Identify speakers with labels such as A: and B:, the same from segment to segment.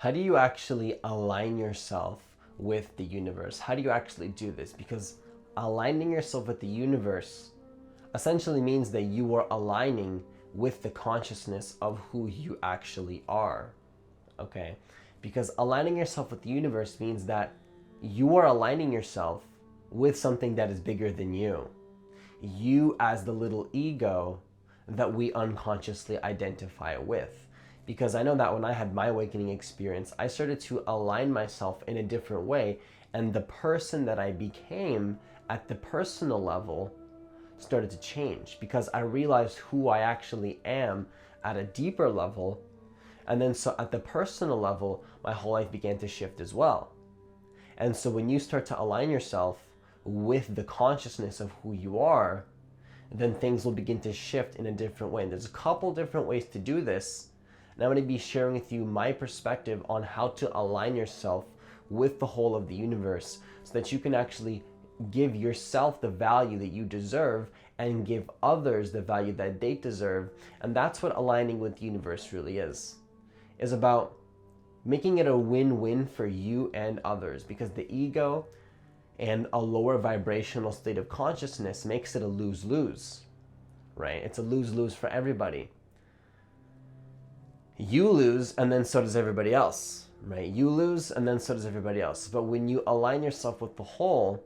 A: how do you actually align yourself with the universe? How do you actually do this? Because aligning yourself with the universe essentially means that you are aligning with the consciousness of who you actually are. Okay? Because aligning yourself with the universe means that you are aligning yourself with something that is bigger than you. You as the little ego that we unconsciously identify with. Because I know that when I had my awakening experience, I started to align myself in a different way, and the person that I became at the personal level started to change because I realized who I actually am at a deeper level. And then so at the personal level, my whole life began to shift as well. And so when you start to align yourself with the consciousness of who you are, then things will begin to shift in a different way. And there's a couple different ways to do this. And I'm going to be sharing with you my perspective on how to align yourself with the whole of the universe so that you can actually give yourself the value that you deserve and give others the value that they deserve. And that's what aligning with the universe really is about making it a win-win for you and others, because the ego and a lower vibrational state of consciousness makes it a lose-lose, right? It's a lose-lose for everybody. You lose, and then so does everybody else, right? You lose, and then so does everybody else. But when you align yourself with the whole,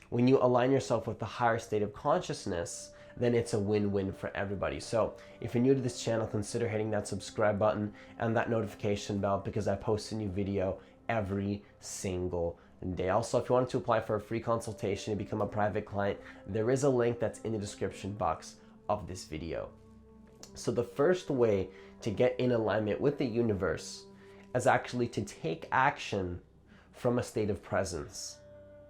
A: when you align yourself with the higher state of consciousness, then it's a win-win for everybody. So if you're new to this channel, consider hitting that subscribe button and that notification bell, because I post a new video every single day. Also, if you want to apply for a free consultation and become a private client, there is a link that's in the description box of this video. So the first way to get in alignment with the universe is actually to take action from a state of presence.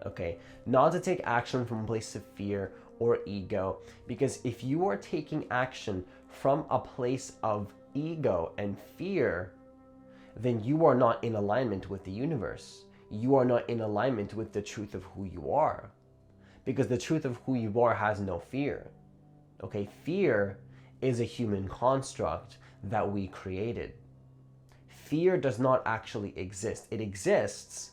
A: Okay, not to take action from a place of fear or ego, because if you are taking action from a place of ego and fear, then you are not in alignment with the universe. You are not in alignment with the truth of who you are, because the truth of who you are has no fear. Okay, fear is a human construct that we created. Fear does not actually exist. It exists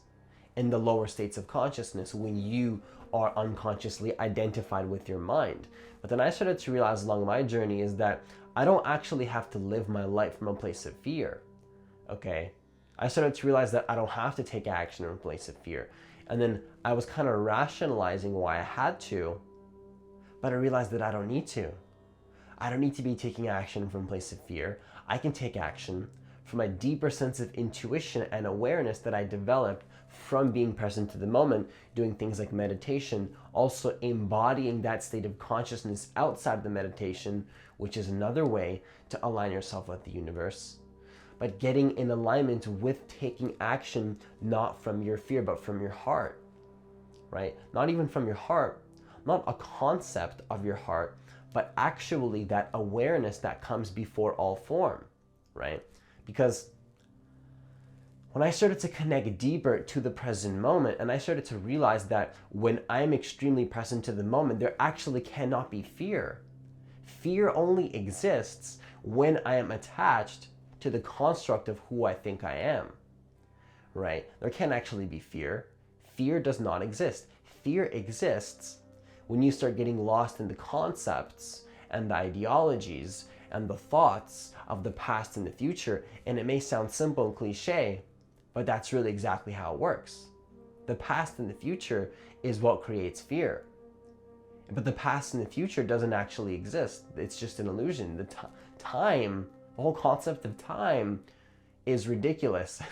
A: in the lower states of consciousness when you are unconsciously identified with your mind. But then I started to realize along my journey is that I don't actually have to live my life from a place of fear. Okay? I started to realize that I don't have to take action from a place of fear. And then I was kind of rationalizing why I had to, but I realized that I don't need to. I don't need to be taking action from a place of fear. I can take action from a deeper sense of intuition and awareness that I developed from being present to the moment, doing things like meditation, also embodying that state of consciousness outside the meditation, which is another way to align yourself with the universe. But getting in alignment with taking action, not from your fear, but from your heart, right? Not even from your heart, not a concept of your heart, but actually that awareness that comes before all form, right? Because when I started to connect deeper to the present moment, and I started to realize that when I'm extremely present to the moment, there actually cannot be fear. Fear only exists when I am attached to the construct of who I think I am, right? There can't actually be fear. Fear does not exist. Fear exists when you start getting lost in the concepts and the ideologies and the thoughts of the past and the future. And it may sound simple and cliche, but that's really exactly how it works. The past and the future is what creates fear. But the past and the future doesn't actually exist. It's just an illusion. The time, the whole concept of time is ridiculous.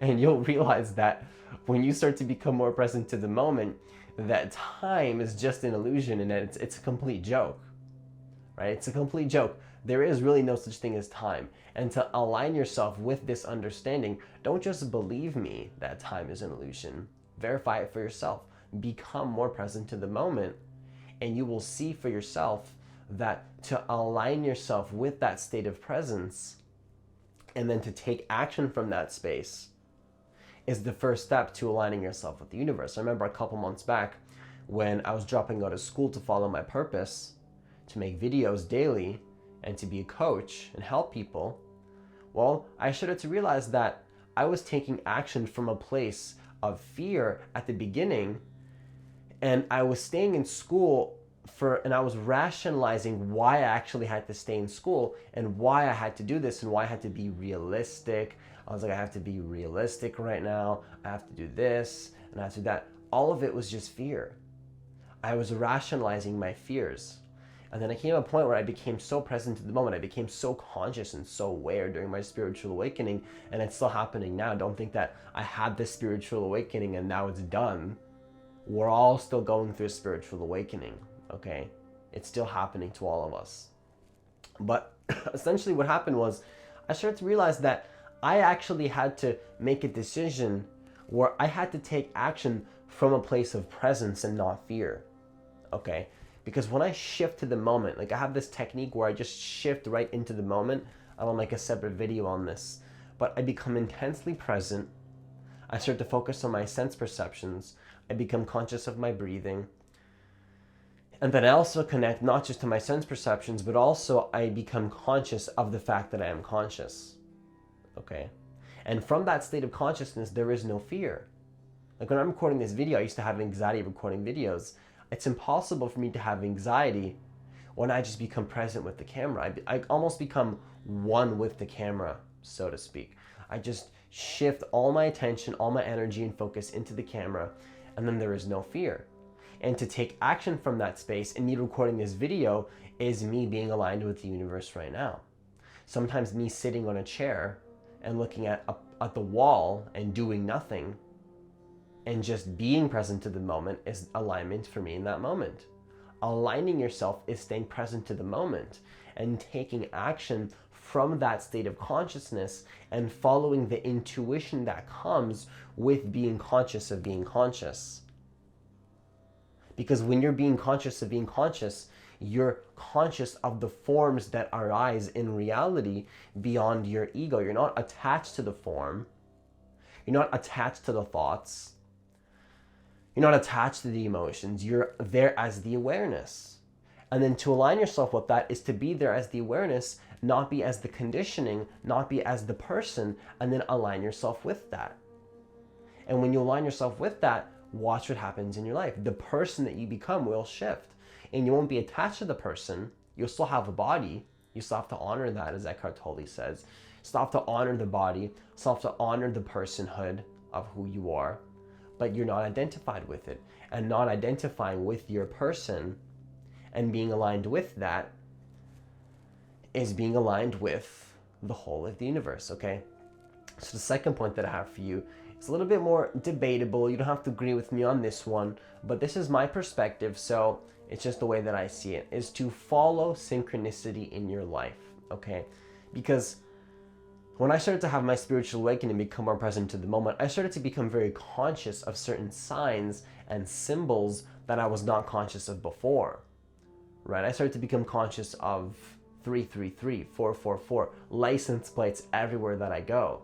A: And you'll realize that when you start to become more present to the moment, that time is just an illusion, and it's a complete joke, right? It's a complete joke. There is really no such thing as time. And to align yourself with this understanding, don't just believe me that time is an illusion. Verify it for yourself. Become more present to the moment, and you will see for yourself that to align yourself with that state of presence and then to take action from that space is the first step to aligning yourself with the universe. I remember a couple months back when I was dropping out of school to follow my purpose, to make videos daily and to be a coach and help people. Well, I started to realize that I was taking action from a place of fear at the beginning, and I was staying in school and I was rationalizing why I actually had to stay in school and why I had to do this and why I had to be realistic. I was like, I have to be realistic right now. I have to do this and I have to do that. All of it was just fear. I was rationalizing my fears. And then I came to a point where I became so present to the moment. I became so conscious and so aware during my spiritual awakening. And it's still happening now. Don't think that I had this spiritual awakening and now it's done. We're all still going through a spiritual awakening, okay? It's still happening to all of us. But essentially what happened was I started to realize that I actually had to make a decision where I had to take action from a place of presence and not fear, okay? Because when I shift to the moment, like I have this technique where I just shift right into the moment. I will make a separate video on this. But I become intensely present. I start to focus on my sense perceptions. I become conscious of my breathing. And then I also connect not just to my sense perceptions, but also I become conscious of the fact that I am conscious. Okay? And from that state of consciousness, there is no fear. Like when I'm recording this video, I used to have anxiety recording videos. It's impossible for me to have anxiety when I just become present with the camera. I almost become one with the camera, so to speak. I just shift all my attention, all my energy and focus into the camera, and then there is no fear. And to take action from that space, and me recording this video is me being aligned with the universe right now. Sometimes me sitting on a chair and looking at the wall and doing nothing and just being present to the moment is alignment for me in that moment. Aligning yourself is staying present to the moment and taking action from that state of consciousness and following the intuition that comes with being conscious of being conscious. Because when you're being conscious of being conscious, you're conscious of the forms that arise in reality beyond your ego. You're not attached to the form. You're not attached to the thoughts. You're not attached to the emotions. You're there as the awareness. And then to align yourself with that is to be there as the awareness, not be as the conditioning, not be as the person, and then align yourself with that. And when you align yourself with that, watch what happens in your life. The person that you become will shift. And you won't be attached to the person. You'll still have a body. You still have to honor that, as Eckhart Tolle says. You still have to honor the body. You still have to honor the personhood of who you are. But you're not identified with it. And not identifying with your person and being aligned with that is being aligned with the whole of the universe, okay? So the second point that I have for you is a little bit more debatable. You don't have to agree with me on this one, but this is my perspective, so it's just the way that I see it, is to follow synchronicity in your life, okay? Because when I started to have my spiritual awakening and become more present to the moment, I started to become very conscious of certain signs and symbols that I was not conscious of before, right? I started to become conscious of 333, 444, license plates everywhere that I go,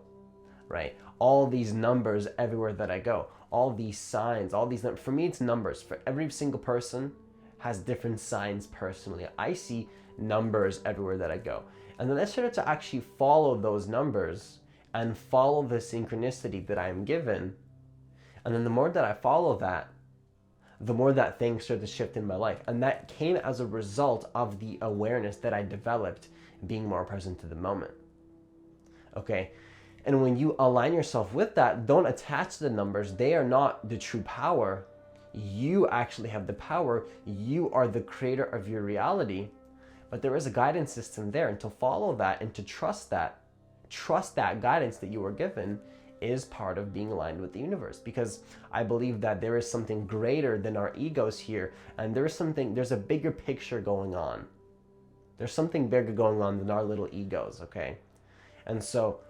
A: right? All these numbers everywhere that I go, all these signs, all these numbers. For me, it's numbers. For every single person has different signs personally. I see numbers everywhere that I go. And then I started to actually follow those numbers and follow the synchronicity that I am given. And then the more that I follow that, the more that things started to shift in my life. And that came as a result of the awareness that I developed being more present to the moment. Okay? And when you align yourself with that, don't attach to the numbers. They are not the true power. You actually have the power. You are the creator of your reality. But there is a guidance system there, and to follow that and to trust that guidance that you were given is part of being aligned with the universe. Because I believe that there is something greater than our egos here, and there's a bigger picture going on. There's something bigger going on than our little egos, okay? And so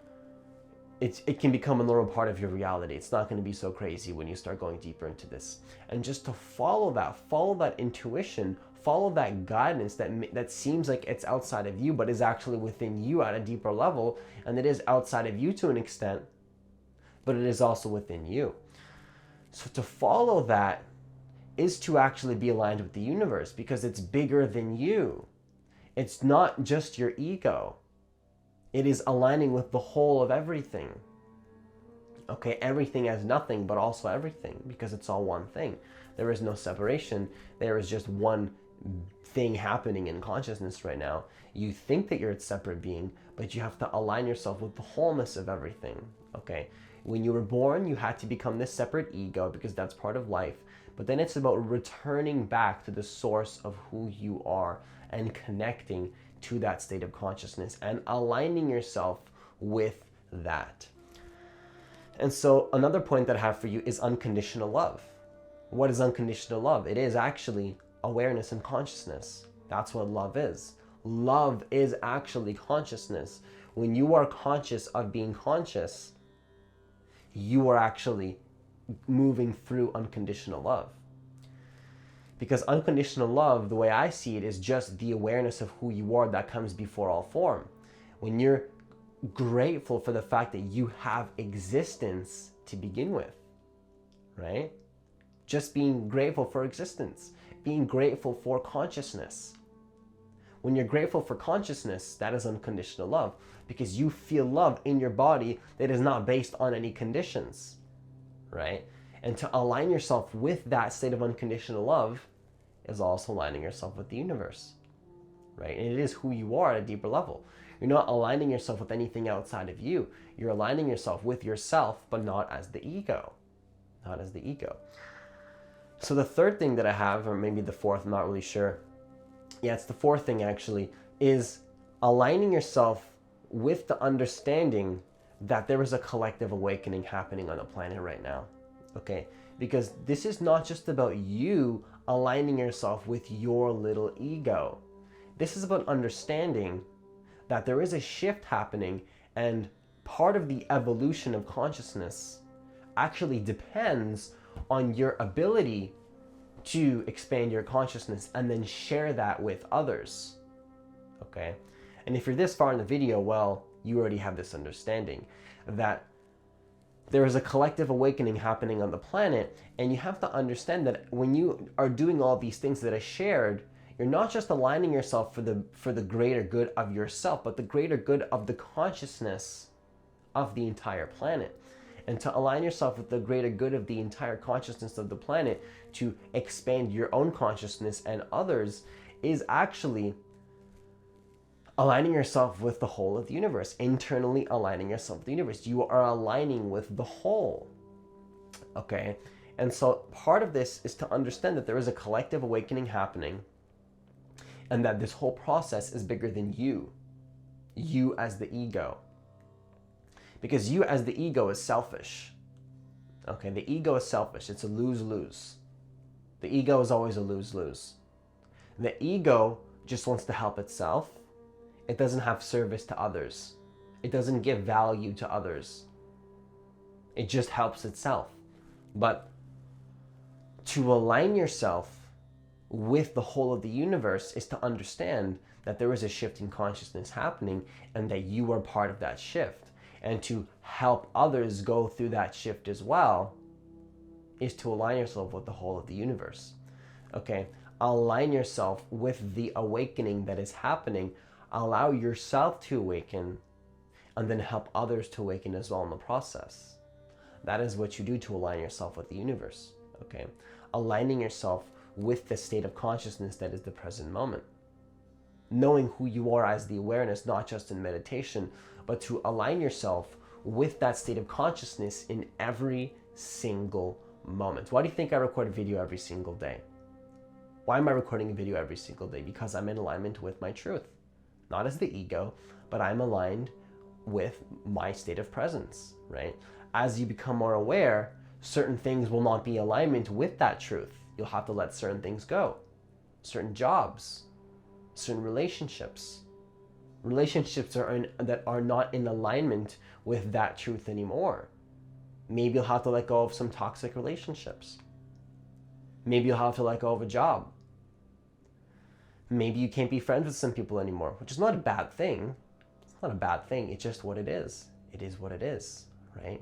A: it can become a normal part of your reality. It's not going to be so crazy when you start going deeper into this. And just to follow that intuition, follow that guidance that seems like it's outside of you, but is actually within you at a deeper level, and it is outside of you to an extent, but it is also within you. So to follow that is to actually be aligned with the universe, because it's bigger than you. It's not just your ego. It is aligning with the whole of everything. Okay, everything as nothing, but also everything, because it's all one thing. There is no separation. There is just one thing happening in consciousness right now. You think that you're a separate being, but you have to align yourself with the wholeness of everything. Okay, when you were born, you had to become this separate ego because that's part of life. But then it's about returning back to the source of who you are and connecting to that state of consciousness and aligning yourself with that. And so another point that I have for you is unconditional love. What is unconditional love? It is actually awareness and consciousness. That's what love is. Love is actually consciousness. When you are conscious of being conscious, you are actually moving through unconditional love. Because unconditional love, the way I see it, is just the awareness of who you are that comes before all form. When you're grateful for the fact that you have existence to begin with, right? Just being grateful for existence, being grateful for consciousness. When you're grateful for consciousness, that is unconditional love, because you feel love in your body that is not based on any conditions, right? And to align yourself with that state of unconditional love is also aligning yourself with the universe, right? And it is who you are at a deeper level. You're not aligning yourself with anything outside of you. You're aligning yourself with yourself, but not as the ego. Not as the ego. So the third thing that I have, or maybe the fourth, I'm not really sure. Yeah, it's the fourth thing actually, is aligning yourself with the understanding that there is a collective awakening happening on the planet right now. Okay? Because this is not just about you aligning yourself with your little ego. This is about understanding that there is a shift happening, and part of the evolution of consciousness actually depends on your ability to expand your consciousness and then share that with others. Okay? And if you're this far in the video, well, you already have this understanding that there is a collective awakening happening on the planet, and you have to understand that when you are doing all these things that I shared, you're not just aligning yourself for the greater good of yourself, but the greater good of the consciousness of the entire planet. And to align yourself with the greater good of the entire consciousness of the planet, to expand your own consciousness and others, is actually aligning yourself with the whole of the universe, internally aligning yourself with the universe. You are aligning with the whole. Okay? And so part of this is to understand that there is a collective awakening happening, and that this whole process is bigger than you as the ego. Because you as the ego is selfish. Okay, the ego is selfish. It's a lose-lose. The ego is always a lose-lose. The ego just wants to help itself. It doesn't have service to others. It doesn't give value to others. It just helps itself. But to align yourself with the whole of the universe is to understand that there is a shift in consciousness happening, and that you are part of that shift. And to help others go through that shift as well is to align yourself with the whole of the universe. Okay? Align yourself with the awakening that is happening. Allow yourself to awaken, and then help others to awaken as well in the process. That is what you do to align yourself with the universe. Okay? Aligning yourself with the state of consciousness that is the present moment. Knowing who you are as the awareness, not just in meditation, but to align yourself with that state of consciousness in every single moment. Why do you think I record a video every single day? Why am I recording a video every single day? Because I'm in alignment with my truth. Not as the ego, but I'm aligned with my state of presence, right? As you become more aware, certain things will not be in alignment with that truth. You'll have to let certain things go. Certain jobs, certain relationships. Relationships that are not in alignment with that truth anymore. Maybe you'll have to let go of some toxic relationships. Maybe you'll have to let go of a job. Maybe you can't be friends with some people anymore, which is not a bad thing. It's not a bad thing. It's just what it is. It is what it is, right?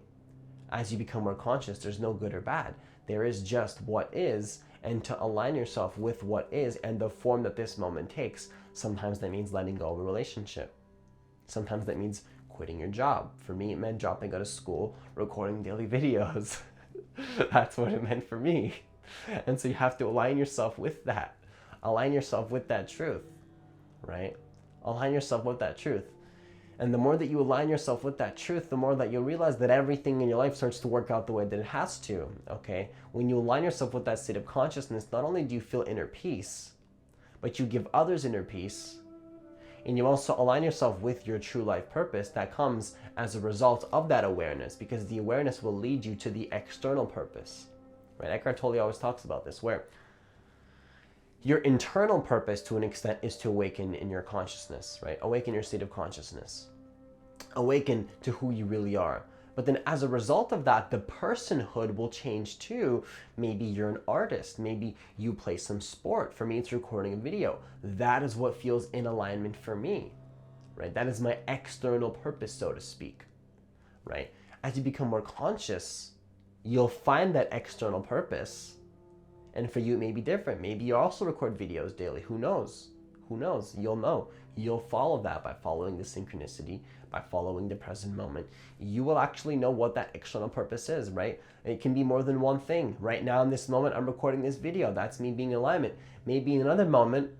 A: As you become more conscious, there's no good or bad. There is just what is, and to align yourself with what is and the form that this moment takes. Sometimes that means letting go of a relationship. Sometimes that means quitting your job. For me, it meant dropping out of school, recording daily videos. That's what it meant for me. And so you have to align yourself with that. Align yourself with that truth, right? Align yourself with that truth. And the more that you align yourself with that truth, the more that you'll realize that everything in your life starts to work out the way that it has to, okay? When you align yourself with that state of consciousness, not only do you feel inner peace, but you give others inner peace, and you also align yourself with your true life purpose that comes as a result of that awareness, because the awareness will lead you to the external purpose, right? Eckhart Tolle always talks about this, where your internal purpose, to an extent, is to awaken in your consciousness, right? Awaken your state of consciousness. Awaken to who you really are. But then as a result of that, the personhood will change too. Maybe you're an artist. Maybe you play some sport. For me, it's recording a video. That is what feels in alignment for me, right? That is my external purpose, so to speak, right? As you become more conscious, you'll find that external purpose. And for you, it may be different. Maybe you also record videos daily. Who knows? Who knows? You'll know. You'll follow that by following the synchronicity, by following the present moment. You will actually know what that external purpose is, right? It can be more than one thing. Right now, in this moment, I'm recording this video. That's me being in alignment. Maybe in another moment,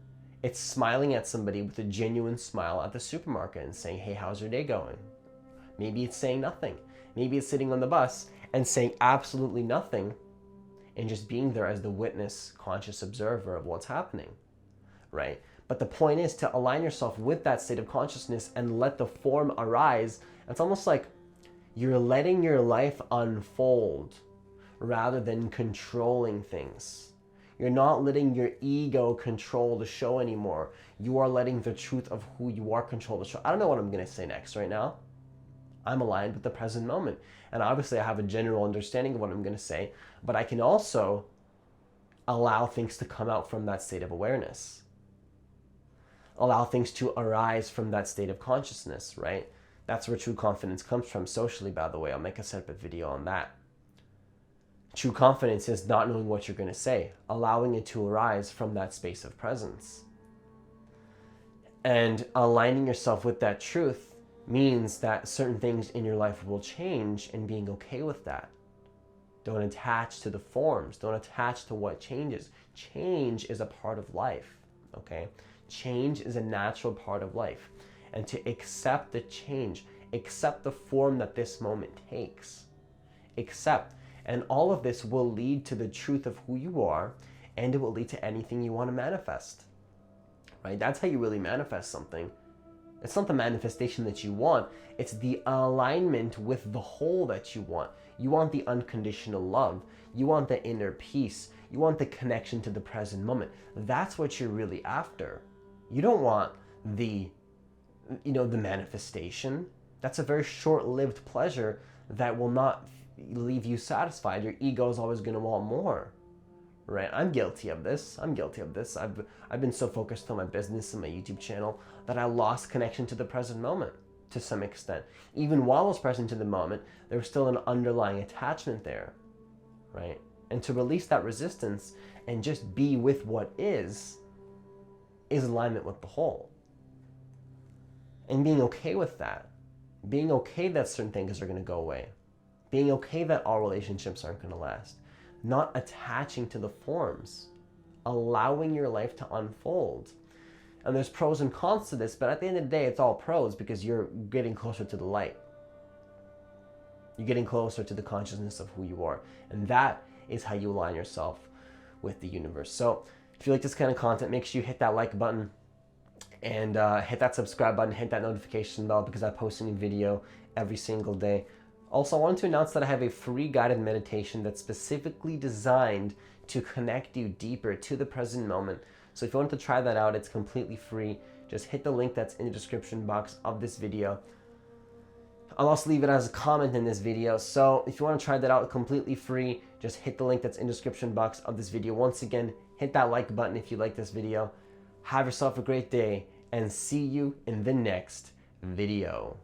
A: it's smiling at somebody with a genuine smile at the supermarket and saying, hey, how's your day going? Maybe it's saying nothing. Maybe it's sitting on the bus and saying absolutely nothing, and just being there as the witness, conscious observer of what's happening, right? But the point is to align yourself with that state of consciousness and let the form arise. It's almost like you're letting your life unfold rather than controlling things. You're not letting your ego control the show anymore. You are letting the truth of who you are control the show. I don't know what I'm going to say next right now. I'm aligned with the present moment. And obviously I have a general understanding of what I'm going to say, but I can also allow things to come out from that state of awareness. Allow things to arise from that state of consciousness, right? That's where true confidence comes from socially, by the way. I'll make a separate video on that. True confidence is not knowing what you're going to say, allowing it to arise from that space of presence. And aligning yourself with that truth means that certain things in your life will change, and being okay with that. Don't attach to the forms. Don't attach to what changes. Change is a part of life, okay? Change is a natural part of life. And to accept the change, accept the form that this moment takes. Accept. And all of this will lead to the truth of who you are, and it will lead to anything you want to manifest, right? That's how you really manifest something. It's not the manifestation that you want. It's the alignment with the whole that you want. You want the unconditional love. You want the inner peace. You want the connection to the present moment. That's what you're really after. You don't want the manifestation. That's a very short-lived pleasure that will not leave you satisfied. Your ego is always going to want more. Right? I'm guilty of this. I've been so focused on my business and my YouTube channel that I lost connection to the present moment to some extent. Even while I was present to the moment, there was still an underlying attachment there, right? And to release that resistance and just be with what is alignment with the whole. And being okay with that. Being okay that certain things are going to go away. Being okay that all relationships aren't going to last. Not attaching to the forms, allowing your life to unfold. And there's pros and cons to this, but at the end of the day, it's all pros because you're getting closer to the light. You're getting closer to the consciousness of who you are. And that is how you align yourself with the universe. So if you like this kind of content, make sure you hit that like button and hit that subscribe button, hit that notification bell, because I post a new video every single day. Also, I wanted to announce that I have a free guided meditation that's specifically designed to connect you deeper to the present moment. So if you want to try that out, it's completely free. Just hit the link that's in the description box of this video. I'll also leave it as a comment in this video. So if you want to try that out completely free, just hit the link that's in the description box of this video. Once again, hit that like button if you like this video. Have yourself a great day, and see you in the next video.